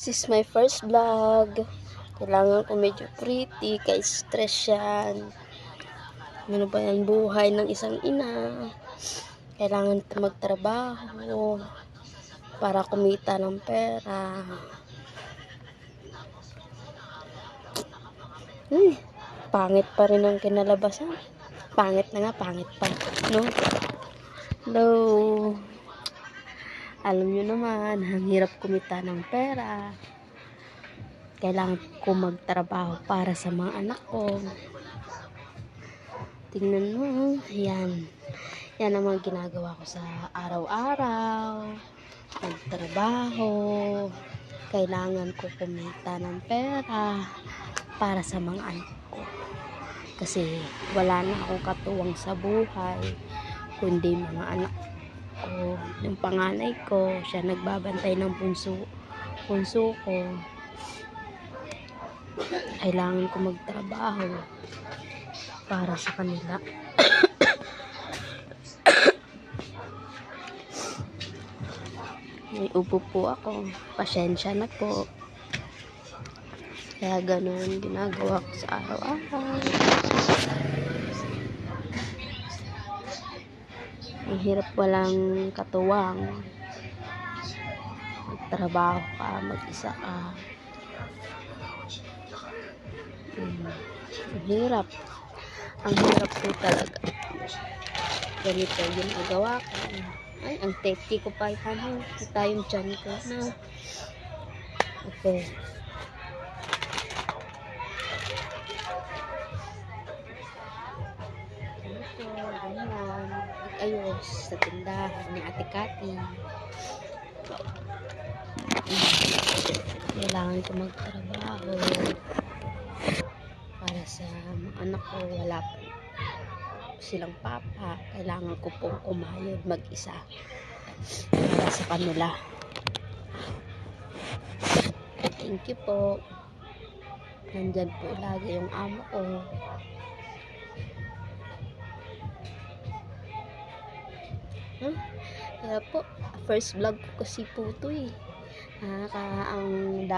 This is my first vlog. Kailangan ko medyo pretty, kay stress yan. Ano ba yan, buhay ng isang ina. Kailangan magtrabaho para kumita ng pera. Pangit pa rin ang kinalabasan. Pangit na nga, pangit pa. No? Hello. Alam nyo naman, ang hirap kumita ng pera. Kailangan ko magtrabaho para sa mga anak ko. Tingnan mo, yan. Yan ang mga ginagawa ko sa araw-araw. Magtrabaho. Kailangan ko kumita ng pera para sa mga anak ko. Kasi wala na akong katuwang sa buhay, kundi mga anak ko. Yung panganay ko, siya nagbabantay ng punso ko. Kailangan ko magtrabaho para sa kanila. May upo po ako. Pasensya na po. Kaya ganun ginagawa ko sa araw-araw. Ang hirap walang katuwang. Magtrabaho ka, mag-isa ka. Ang hirap. Ang hirap po talaga. Ganito yung nagawa ko. Ay, ang teki ko pa yan. Kita yung tiyan ko na. Okay. Ito, ganyan. Ayos sa tindahan ni Ate Cathy. Kailangan ko magtrabaho para sa mga anak ko. Wala pa silang papa. Kailangan ko pong kumayod mag-isa para sa kanila. Thank you po. Nandyan po lagi yung amo ko. Kaya po, first vlog ko kasi po ito eh. Ang